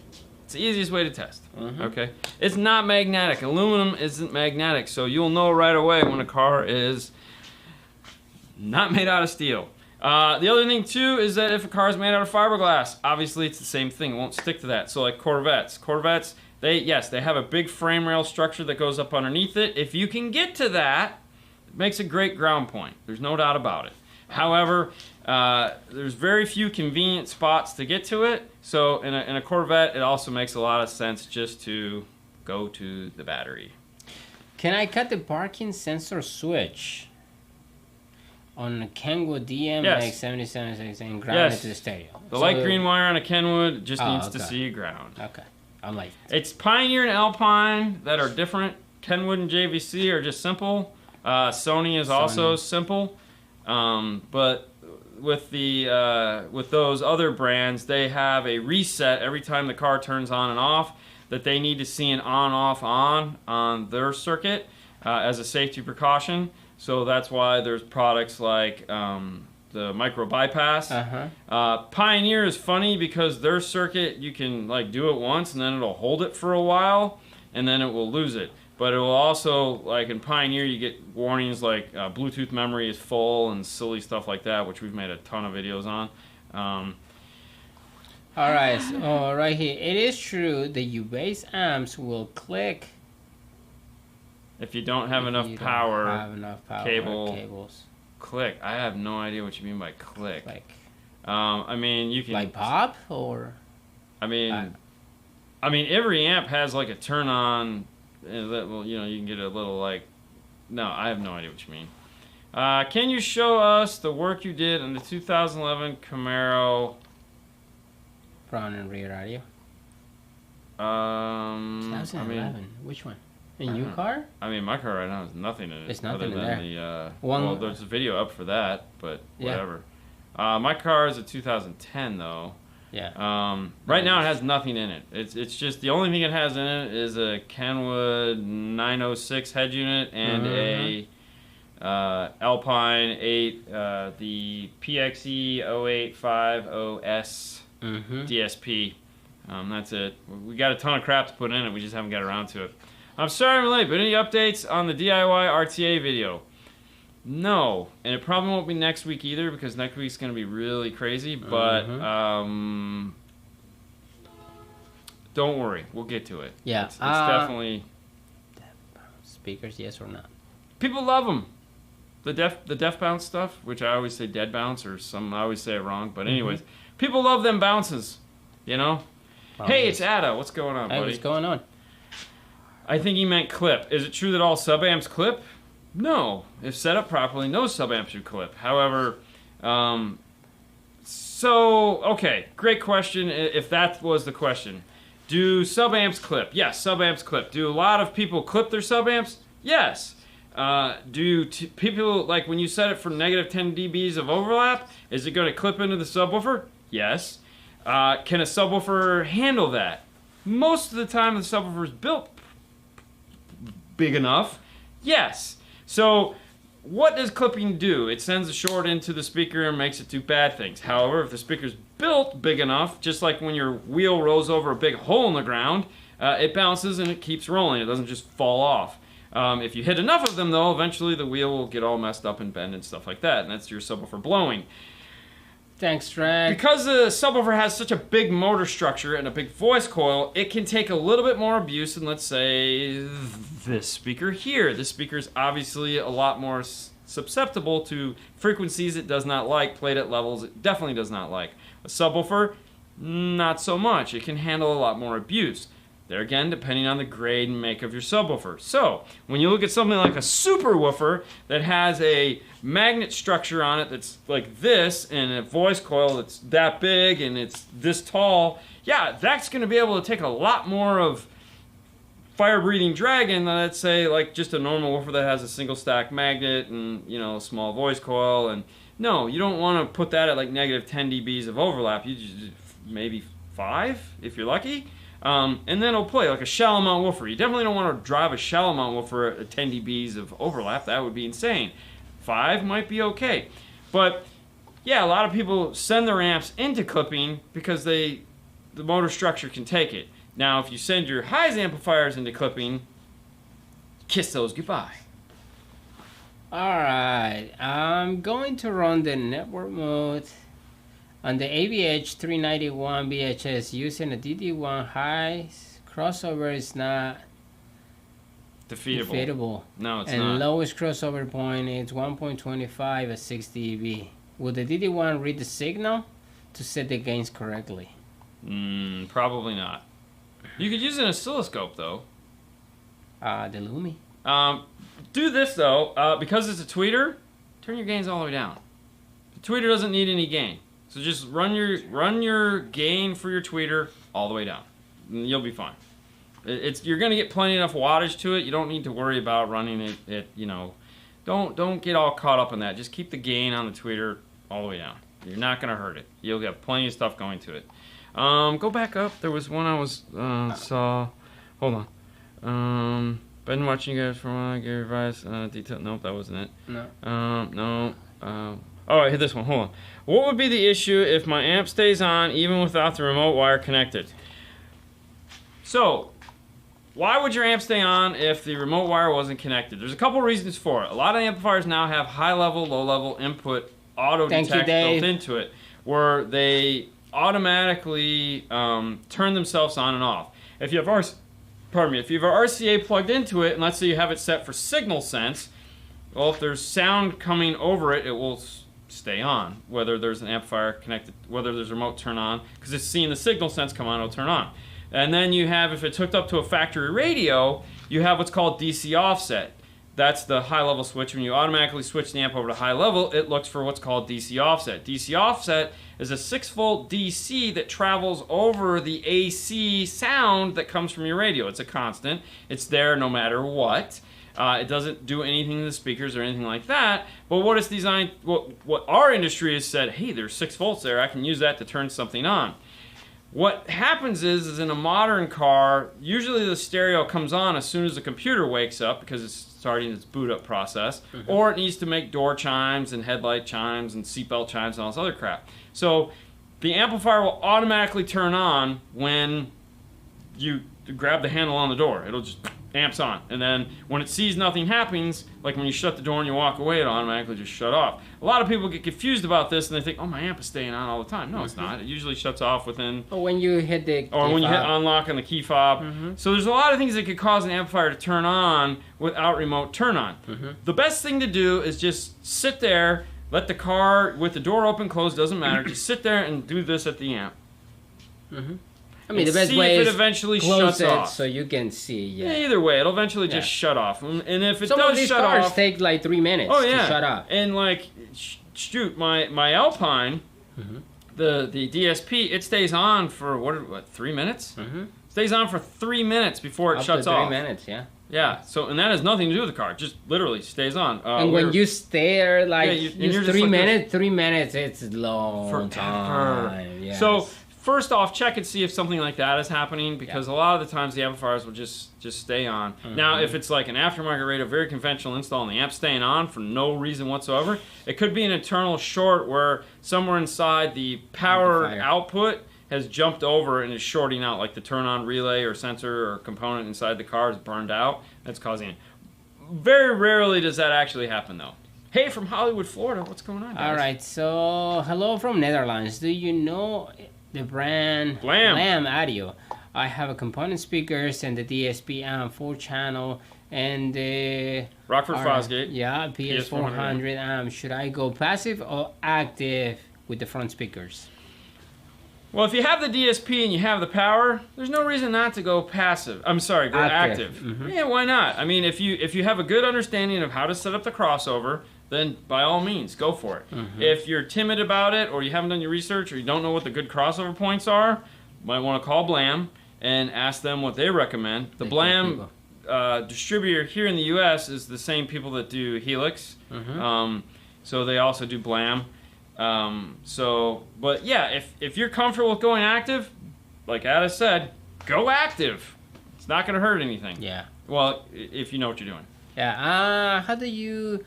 It's the easiest way to test. Okay, it's not magnetic. Aluminum isn't magnetic, so you'll know right away when a car is not made out of steel. The other thing too is that if a car is made out of fiberglass, obviously it's the same thing. It won't stick to that. So like Corvettes, they have a big frame rail structure that goes up underneath it. If you can get to that, it makes a great ground point. There's no doubt about it. However, there's very few convenient spots to get to it. So in a Corvette, it also makes a lot of sense just to go to the battery. Can I cut the parking sensor switch on a Kenwood DMX77 and ground it to the stereo? The light green wire on a Kenwood just needs to see ground. Okay. I'm like... It's Pioneer and Alpine that are different. Kenwood and JVC are just simple. Sony is also simple. But with those other brands, they have a reset every time the car turns on and off that they need to see an on-off on their circuit as a safety precaution. So that's why there's products like the micro bypass. Pioneer is funny because their circuit, you can like do it once and then it'll hold it for a while and then it will lose it. But it will also, like in Pioneer, you get warnings like Bluetooth memory is full and silly stuff like that, which we've made a ton of videos on. All right, so right here, it is true that your base amps will click if you don't have enough power, cables. Click. I have no idea what you mean by click. I mean, you can like pop or. I mean, every amp has like a turn on. Well, you know, you can get a little like. No, I have no idea what you mean. Can you show us the work you did on the 2011 Camaro? Front and rear audio. 2011. Which one? A new car? I mean, my car right now has nothing in it. There's nothing other in than there. Well, there's a video up for that, but whatever. My car is a 2010 though. Yeah. Right now it has nothing in it. It's just the only thing it has in it is a Kenwood 906 head unit and a Alpine 8, the PXE 0850S DSP. That's it. We got a ton of crap to put in it. We just haven't got around to it. I'm sorry I'm late, but any updates on the DIY RTA video? No, and it probably won't be next week either because next week's going to be really crazy, but don't worry, we'll get to it. Yeah. It's definitely... Speakers, yes or not? People love them. The def bounce stuff, which I always say dead bounce or I always say it wrong, but anyways, people love them bounces, you know? Hey, it's Ada. What's going on, buddy? Hey, what's going on? I think he meant clip. Is it true that all sub-amps clip? No. If set up properly, no sub-amp should clip. However, okay, great question if that was the question. Do sub-amps clip? Yes, sub-amps clip. Do a lot of people clip their sub-amps? Yes. Do people, like when you set it for negative 10 dBs of overlap, is it going to clip into the subwoofer? Yes. Can a subwoofer handle that? Most of the time the subwoofer is built big enough. Yes. So what does clipping do? It sends a short into the speaker and makes it do bad things. However, if the speaker's built big enough, just like when your wheel rolls over a big hole in the ground, it bounces and it keeps rolling. It doesn't just fall off. If you hit enough of them, though, eventually the wheel will get all messed up and bend and stuff like that, and that's your subwoofer blowing. Thanks, Trent. Because the subwoofer has such a big motor structure and a big voice coil, it can take a little bit more abuse than, let's say, this speaker here. This speaker is obviously a lot more susceptible to frequencies it does not like, played at levels it definitely does not like. A subwoofer, not so much. It can handle a lot more abuse. There again, depending on the grade and make of your subwoofer. So, when you look at something like a super woofer that has a magnet structure on it that's like this, and a voice coil that's that big and it's this tall, yeah, that's going to be able to take a lot more of fire-breathing dragon than, let's say, like just a normal woofer that has a single stack magnet and, you know, a small voice coil. And no, you don't want to put that at like negative 10 dBs of overlap. You just maybe 5 if you're lucky. And then it'll play like a shallow mount woofer. You definitely don't want to drive a shallow mount woofer at 10 dBs of overlap. That would be insane. 5 might be okay. But yeah, a lot of people send their amps into clipping because the motor structure can take it. Now, if you send your highs amplifiers into clipping, kiss those goodbye. Alright, I'm going to run the network mode on the AVH 391 VHS using a DD1 high. Crossover is not defeatable. No, it's not. And lowest crossover point is 1.25 at 6 dB. Will the DD1 read the signal to set the gains correctly? Probably not. You could use an oscilloscope though. The Lumi. Do this though, because it's a tweeter, turn your gains all the way down. The tweeter doesn't need any gain. So just run your gain for your tweeter all the way down. And you'll be fine. You're gonna get plenty enough wattage to it. You don't need to worry about running it, you know. Don't get all caught up in that. Just keep the gain on the tweeter all the way down. You're not gonna hurt it. You'll get plenty of stuff going to it. Go back up. There was one I was saw. Hold on. Been watching you guys for a while. I gave advice. Detail. Nope, that wasn't it. No. No. Oh, I hit this one. Hold on. What would be the issue if my amp stays on even without the remote wire connected? So, why would your amp stay on if the remote wire wasn't connected? There's a couple reasons for it. A lot of amplifiers now have high-level, low-level input auto-detect built into it, where they automatically turn themselves on and off. If you have if you have an RCA plugged into it, and let's say you have it set for signal sense, well, if there's sound coming over it, it will stay on. Whether there's an amplifier connected, whether there's a remote turn on, because it's seeing the signal sense come on, it'll turn on. And then you have, if it's hooked up to a factory radio, you have what's called DC offset. That's the high level switch. When you automatically switch the amp over to high level, it looks for what's called DC offset. DC offset is a 6-volt DC that travels over the AC sound that comes from your radio. It's a constant. It's there no matter what. It doesn't do anything to the speakers or anything like that. But what it's designed, what our industry has said, hey, there's 6 volts there. I can use that to turn something on. What happens is in a modern car, usually the stereo comes on as soon as the computer wakes up because it's starting its boot up process, or it needs to make door chimes and headlight chimes and seatbelt chimes and all this other crap. So the amplifier will automatically turn on when you grab the handle on the door. It'll just amps on. And then when it sees nothing happens, like when you shut the door and you walk away, it automatically just shut off. A lot of people get confused about this and they think, oh, my amp is staying on all the time. No, it's not. It usually shuts off within... Or when you hit the key Or when you hit fob. unlock on the key fob. So there's a lot of things that could cause an amplifier to turn on without remote turn on. The best thing to do is just sit there, let the car, with the door open, closed, doesn't matter. Just sit there and do this at the amp. I mean, the best see way if it is eventually close shuts it off. so you can see. Yeah. Either way, it'll eventually just shut off. And if it Some of does these shut cars off, take like 3 minutes to shut off. And like, shoot, my Alpine, the DSP, it stays on for what 3 minutes? Stays on for 3 minutes before it shuts to 3 off. minutes, yeah. Yeah. So and that has nothing to do with the car. It just literally stays on. And when you stay there, like, and just you're 3 like minutes, 3 minutes, it's a long Forever. time. Yes. So first off, check and see if something like that is happening, because a lot of the times the amplifiers will just stay on. Now, if it's like an aftermarket radio, very conventional install, and the amp's staying on for no reason whatsoever, it could be an internal short where somewhere inside the power output has jumped over and is shorting out, like the turn-on relay or sensor or component inside the car is burned out. That's causing it. Very rarely does that actually happen, though. Hey, from Hollywood, Florida, what's going on, guys? All right, so hello from Netherlands. Do you know the brand Blam Audio? I have a component speakers and the DSP amp 4-channel and the Rockford Fosgate. Yeah, PS400 amp. Should I go passive or active with the front speakers? Well, if you have the DSP and you have the power, there's no reason not to go passive. I'm sorry, go active. Yeah, why not? I mean, if you have a good understanding of how to set up the crossover, then by all means, go for it. If you're timid about it, or you haven't done your research, or you don't know what the good crossover points are, you might want to call Blam and ask them what they recommend. The Blam distributor here in the U.S. is the same people that do Helix, so they also do Blam. But yeah, if you're comfortable with going active, like Ada said, go active. It's not going to hurt anything. Yeah. Well, if you know what you're doing. Yeah. How do you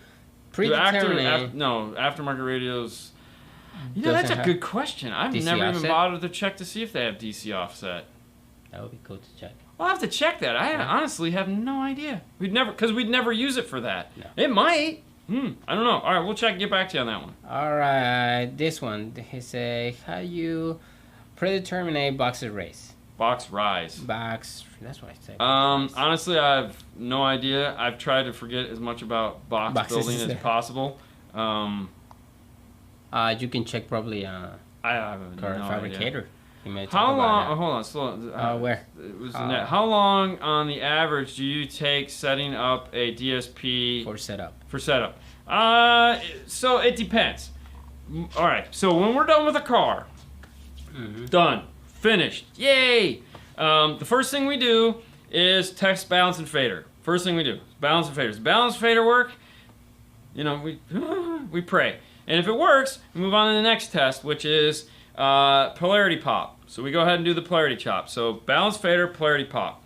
predetermine? Aftermarket radios. You know, that's a good question. I've DC never offset? even bothered to check to see if they have DC offset. That would be cool to check. I'll have to check that. I honestly have no idea. We'd never use it for that. No. It might. I don't know. All right, we'll check and get back to you on that one. All right, this one. He say, how you predetermine box race? Box rise. Box. That's what I say. Honestly, I have no idea. I've tried to forget as much about boxes building as possible. You can check probably I have car no fabricator. idea. You may talk How long? about Hold on, slow. where? It was how long on the average do you take setting up a DSP for setup? So it depends. All right. So when we're done with a car, done, finished, yay! The first thing we do is test balance and fader. First thing we do, balance and fader. Does balance and fader work? You know, we pray, and if it works, we move on to the next test, which is polarity pop. So we go ahead and do the polarity chop. So balance fader, polarity pop.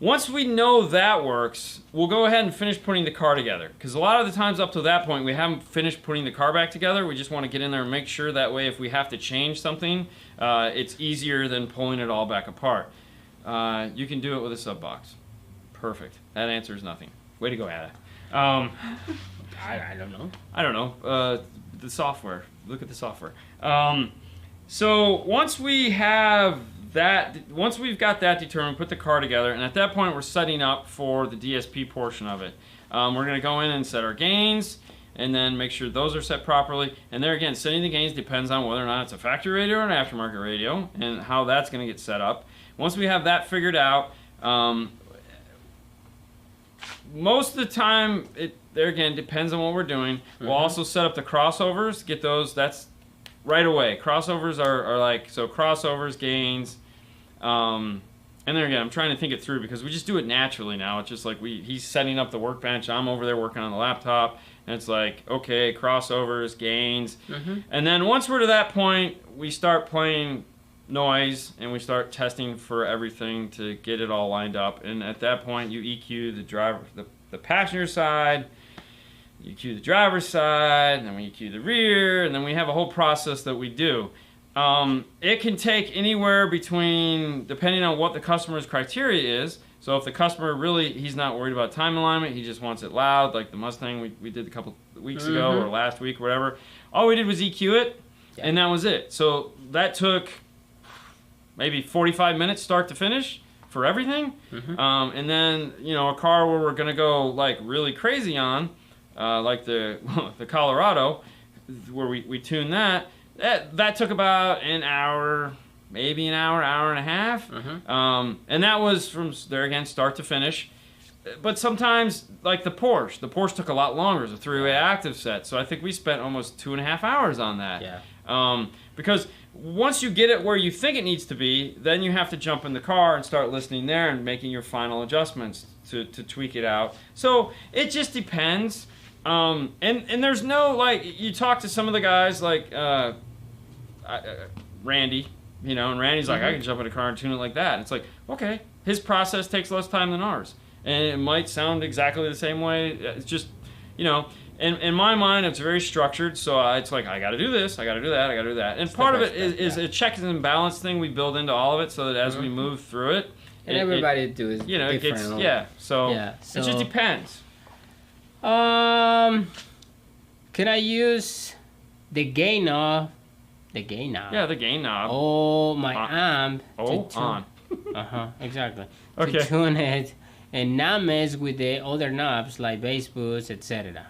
Once we know that works, we'll go ahead and finish putting the car together. Because a lot of the times up to that point, we haven't finished putting the car back together. We just want to get in there and make sure that way if we have to change something, it's easier than pulling it all back apart. You can do it with a sub box. Perfect. That answers nothing. Way to go, Ada. I don't know. I don't know. The software. Look at the software. So once we've got that determined, put the car together, and at that point we're setting up for the DSP portion of it. We're going to go in and set our gains, and then make sure those are set properly. And there again, setting the gains depends on whether or not it's a factory radio or an aftermarket radio, and how that's going to get set up. Once we have that figured out, most of the time, there again, depends on what we're doing. We'll also set up the crossovers, get those, that's right away. Crossovers are like, so crossovers, gains, and then again, I'm trying to think it through because we just do it naturally now. It's just like he's setting up the workbench, I'm over there working on the laptop, and it's like, okay, crossovers, gains, and then once we're to that point, we start playing noise and we start testing for everything to get it all lined up. And at that point, you EQ the driver, the passenger side, you EQ the driver's side, and then we EQ the rear, and then we have a whole process that we do. It can take anywhere between, depending on what the customer's criteria is. So if the customer really, he's not worried about time alignment, he just wants it loud, like the Mustang we did a couple weeks ago or last week or whatever. All we did was EQ it, and that was it. So that took maybe 45 minutes start to finish for everything. And then, you know, a car where we're going to go like really crazy on, like the Colorado, where we tune that took about an hour, maybe an hour, hour and a half. And that was from there again, start to finish. But sometimes, like the Porsche took a lot longer. It was a 3-way active set. So I think we spent almost 2.5 hours on that. Yeah. Because once you get it where you think it needs to be, then you have to jump in the car and start listening there and making your final adjustments to tweak it out. So it just depends. And there's no, like, you talk to some of the guys like Randy, you know, and Randy's like, I can jump in a car and tune it like that. And it's like, okay, his process takes less time than ours. And it might sound exactly the same way. It's just, you know, in my mind, it's very structured. So it's like, I got to do this, I got to do that, I got to do that. And part of it is a check and balance thing we build into all of it so that as we move through it. And everybody do is you know, different. It gets, so it just depends. Can I use the gain knob? The gain knob. Yeah, the gain knob. Oh, my amp. On. Exactly. Okay. To tune it and not mess with the other knobs like bass boost, etc.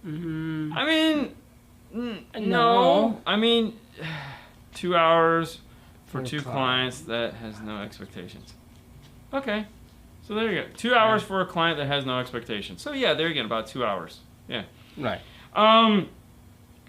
I mean, no. I mean, 2 hours for 2 clients that has no expectations. Okay. So there you go. 2 hours for a client that has no expectations. So yeah, there you go, about 2 hours. Yeah. Right.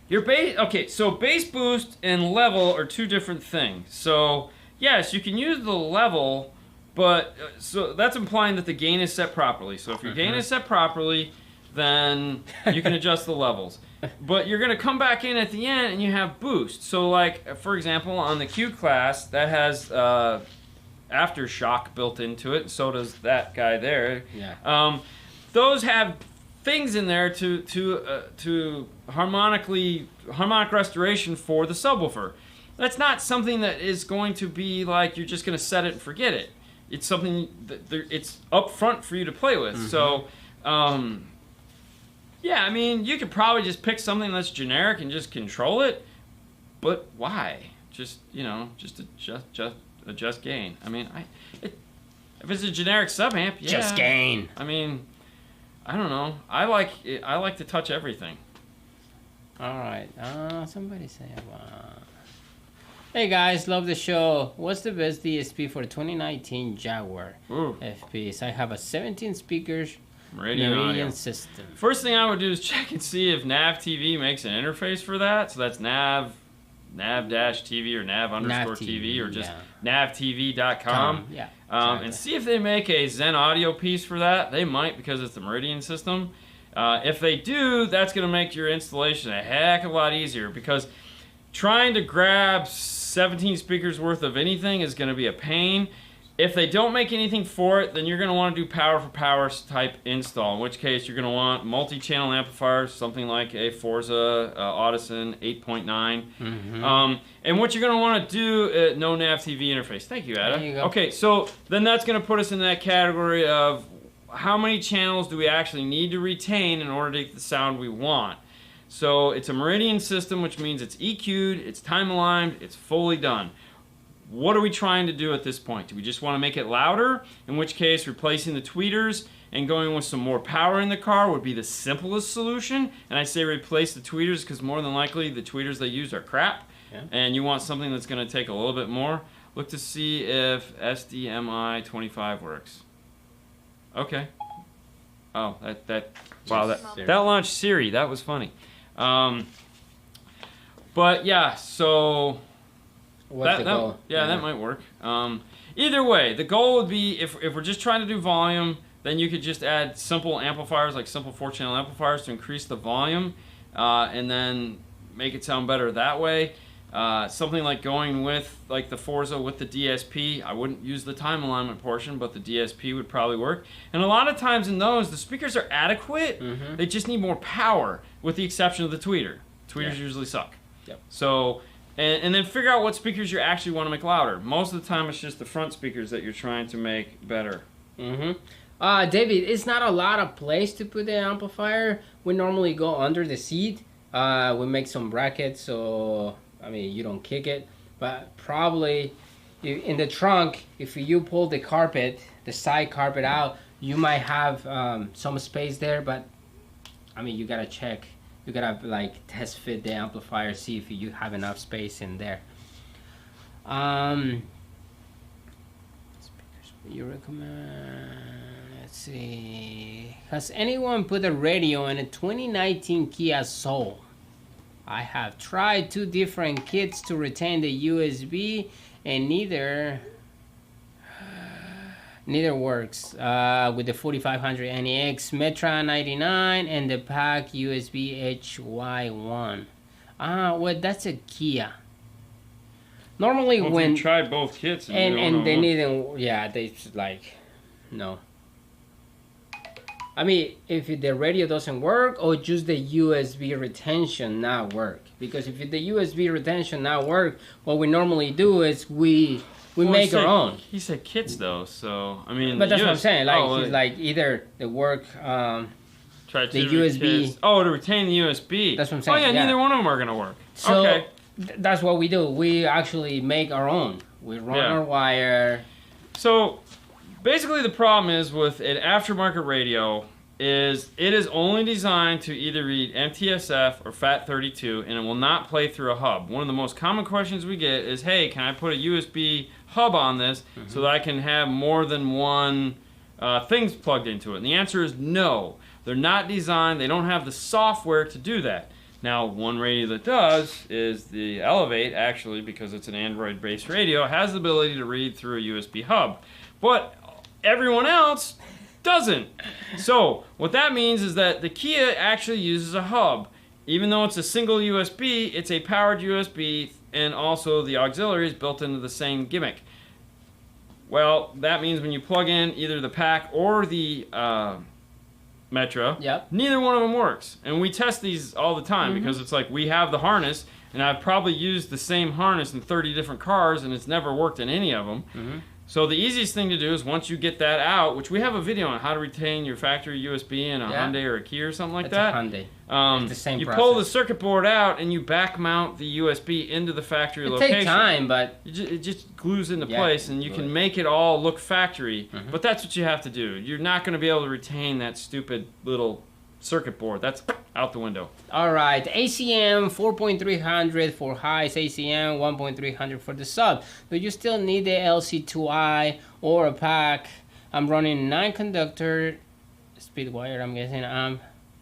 Your bass. Okay, so bass boost and level are 2 different things. So yes, you can use the level, but so that's implying that the gain is set properly. So if your gain is set properly, then you can adjust the levels. But you're going to come back in at the end and you have boost. So like, for example, on the Q class, that has aftershock built into it. So does that guy there. Yeah. Those have things in there to harmonic restoration for the subwoofer. That's not something that is going to be like you're just going to set it and forget it. It's something that it's up front for you to play with. So, yeah, I mean, you could probably just pick something that's generic and just control it. But why? Just, you know, just adjust gain. I mean, if it's a generic sub amp, yeah. Just gain. I mean, I don't know. I like to touch everything. All right. Somebody say, hey guys, love the show. What's the best DSP for 2019 Jaguar FPS? I have a 17 speakers Meridian system. First thing I would do is check and see if Nav TV makes an interface for that. So that's nav-TV or nav_TV or just navtv.com. Yeah. And see if they make a Zen audio piece for that. They might, because it's the Meridian system. If they do, that's going to make your installation a heck of a lot easier, because trying to grab 17 speakers worth of anything is going to be a pain. If they don't make anything for it, then you're going to want to do power for power type install, in which case you're going to want multi-channel amplifiers, something like a Forza Audison 8.9. And what you're going to want to do, no nav TV interface. Thank you, Ada. There you go. Okay, so then that's going to put us in that category of how many channels do we actually need to retain in order to get the sound we want. So it's a Meridian system, which means it's EQ'd, it's time aligned, it's fully done. What are we trying to do at this point? Do we just want to make it louder? In which case, replacing the tweeters and going with some more power in the car would be the simplest solution. And I say replace the tweeters because more than likely the tweeters they use are crap. Yeah. And you want something that's going to take a little bit more. Look to see if SDMI 25 works. Okay. Oh, wow, that launched Siri. That was funny. But yeah, so What's the goal? That might work. Either way, the goal would be if we're just trying to do volume, then you could just add simple amplifiers, like simple 4-channel amplifiers, to increase the volume, and then make it sound better that way. Something like going with like the Forza with the DSP. I wouldn't use the time alignment portion, but the DSP would probably work. And a lot of times in those, the speakers are adequate. They just need more power, with the exception of the tweeter. Tweeters usually suck. Yep. So, and then figure out what speakers you actually want to make louder. Most of the time, it's just the front speakers that you're trying to make better. David, it's not a lot of place to put the amplifier. We normally go under the seat. We make some brackets, so I mean you don't kick it. But probably in the trunk, if you pull the carpet, the side carpet out, you might have some space there. But I mean, you gotta check. You gotta like test fit the amplifier, see if you have enough space in there. Speakers you recommend? Let's see. Has anyone put a radio in a 2019 Kia Soul? I have tried 2 different kits to retain the USB, and neither works. With the 4500 NEX Metra 99 and the PAC USB HY1. Well, that's a Kia. Normally when you tried both kits and they didn't, they like, no. I mean, if the radio doesn't work, or just the USB retention not work. Because if the USB retention not work, what we normally do is we make our own. He said kits though, so I mean. But that's what I'm saying. Like, like either the work, the USB. Kits. Oh, to retain the USB. That's what I'm saying. Oh yeah, neither one of them are gonna work. So okay. That's what we do. We actually make our own. We run our wire. So basically, the problem is with an aftermarket radio is it is only designed to either read MTSF or FAT32, and it will not play through a hub. One of the most common questions we get is, hey, can I put a USB hub on this so that I can have more than one things plugged into it? And the answer is no. They're not designed. They don't have the software to do that. Now, one radio that does is the Elevate, actually, because it's an Android-based radio, has the ability to read through a USB hub. But everyone else doesn't. So what that means is that the Kia actually uses a hub. Even though it's a single USB, it's a powered USB, and also the auxiliary is built into the same gimmick. Well, that means when you plug in either the PAC or the Metra, neither one of them works. And we test these all the time because it's like we have the harness, and I've probably used the same harness in 30 different cars, and it's never worked in any of them. So the easiest thing to do is once you get that out, which we have a video on how to retain your factory USB in a Hyundai or a Kia or something like that. It's a Hyundai. It's the same process. Pull the circuit board out and you back mount the USB into the factory location. It takes time, but it just glues into place, and you can make it all look factory. But that's what you have to do. You're not going to be able to retain that stupid little circuit board. That's out the window. All right, ACM 4.300 for highs, ACM 1.300 for the sub. But you still need the LC2I or a PAC. I'm running 9-conductor speed wire, I'm guessing,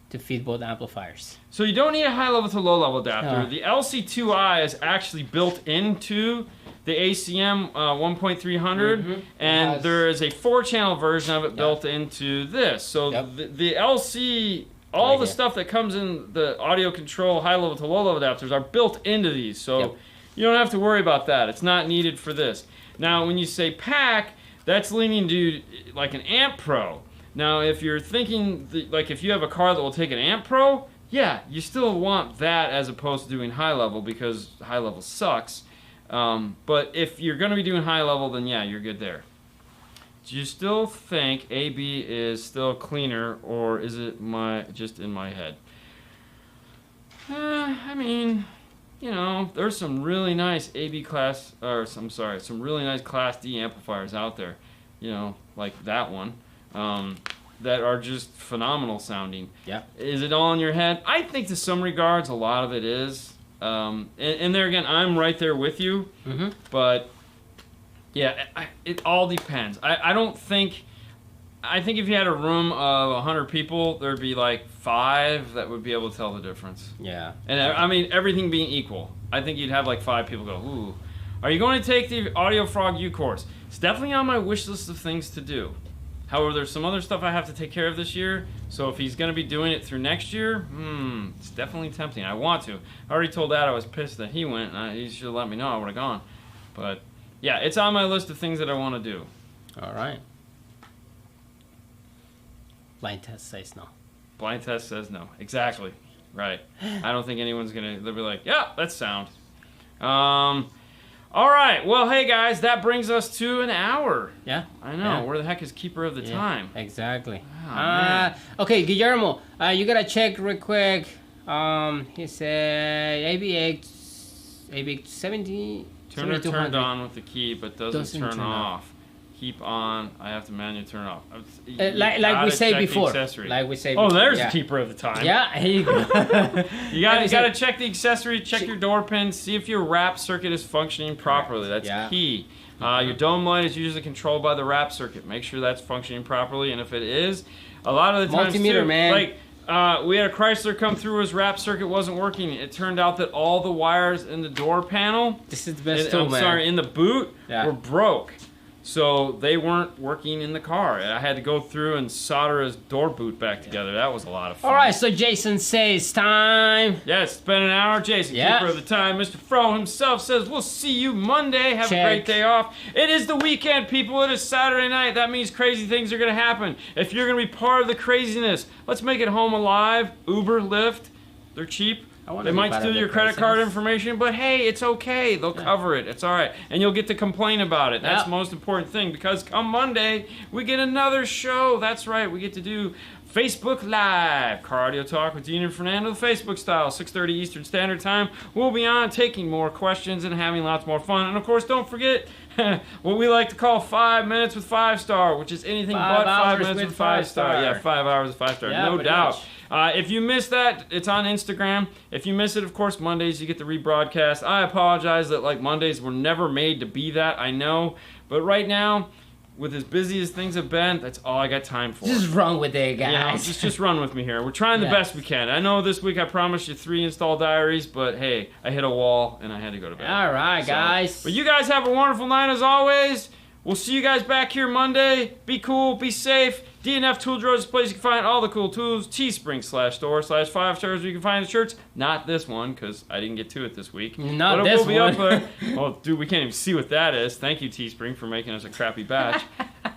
to feed both amplifiers. So you don't need a high level to low level adapter. The LC2I is actually built into the ACM 1.300, and there is a 4-channel version of it built into this. So the LC, all the stuff that comes in the audio control high level to low level adapters are built into these. So you don't have to worry about that. It's not needed for this. Now, when you say PAC, that's leaning to like an Amp Pro. Now, if you're thinking, like if you have a car that will take an Amp Pro, yeah, you still want that as opposed to doing high level because high level sucks. But if you're going to be doing high level, then yeah, you're good there. Do you still think AB is still cleaner, or is it just in my head? I mean, you know, there's some really nice AB class, or I'm sorry, some really nice Class D amplifiers out there, you know, like that one, that are just phenomenal sounding. Yeah. Is it all in your head? I think to some regards, a lot of it is. And there again, I'm right there with you, but yeah, it all depends. I don't think, I think if you had a room of 100 people, there'd be like 5 that would be able to tell the difference. Yeah. And I mean, everything being equal, I think you'd have like 5 people go, ooh. Are you going to take the Audio Frog U course? It's definitely on my wish list of things to do. However, there's some other stuff I have to take care of this year. So if he's going to be doing it through next year, it's definitely tempting. I want to. I already told Dad I was pissed that he went. And he should have let me know. I would have gone. But yeah, it's on my list of things that I want to do. All right. Blind test says no. Blind test says no. Exactly. Right. I don't think anyone's going to... They'll be like, yeah, that's sound. All right. Well, hey, guys, that brings us to an hour. Yeah. I know. Yeah. Where the heck is Keeper of the Time? Exactly. Man. Okay, Guillermo, you got to check real quick. He said ABX 70... Turner turned on with the key, but doesn't turn off. Keep on. I have to manually turn it off. Like we say before. Oh, there's the Keeper of the Time. Yeah, here you go. you got to check the accessory, check your door pins, see if your wrap circuit is functioning properly. That's key. Your dome light is usually controlled by the wrap circuit. Make sure that's functioning properly, and if it is, a lot of the times multimeter, too, man. Like we had a Chrysler come through, his wrap circuit wasn't working. It turned out that all the wires in the door panel, this is the best tool, man. Sorry, in the boot were broke. So they weren't working in the car. I had to go through and solder his door boot back together. That was a lot of fun. All right, so Jason says time. Yeah, it's been an hour. Jason, Keeper of the Time. Mr. Fro himself says, we'll see you Monday. Have a great day off. It is the weekend, people. It is Saturday night. That means crazy things are going to happen. If you're going to be part of the craziness, let's make it home alive. Uber, Lyft, they're cheap. They might steal your credit card information, but hey, it's okay. They'll cover it. It's all right. And you'll get to complain about it. That's the most important thing, because come Monday, we get another show. That's right. We get to do Facebook Live. Car Audio Talk with Dean and Fernando, the Facebook style, 6:30 Eastern Standard Time. We'll be on taking more questions and having lots more fun. And, of course, don't forget what we like to call 5 minutes with 5 star, which is anything but 5 minutes with 5 star. Yeah, 5 hours with 5 star. Yeah, no doubt. If you missed that, it's on Instagram. If you miss it, of course, Mondays you get the rebroadcast. I apologize that Mondays were never made to be that, I know. But right now, with as busy as things have been, that's all I got time for. Just run with it, guys. Just run with me here. We're trying the best we can. I know this week I promised you 3 install diaries, but hey, I hit a wall and I had to go to bed. All right, guys. But you guys have a wonderful night as always. We'll see you guys back here Monday. Be cool, be safe. DNF Tool Drawer is a place you can find all the cool tools. Teespring/store/5 stars where you can find the shirts. Not this one, because I didn't get to it this week. Not but this will be one. Up there. Oh, dude, we can't even see what that is. Thank you, Teespring, for making us a crappy batch.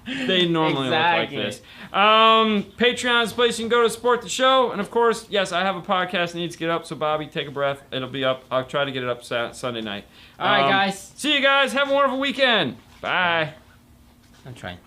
They normally look like this. Patreon is a place you can go to support the show. And, of course, yes, I have a podcast that needs to get up, so Bobby, take a breath. It'll be up. I'll try to get it up Sunday night. All right, guys. See you guys. Have a wonderful weekend. Bye. I'm trying.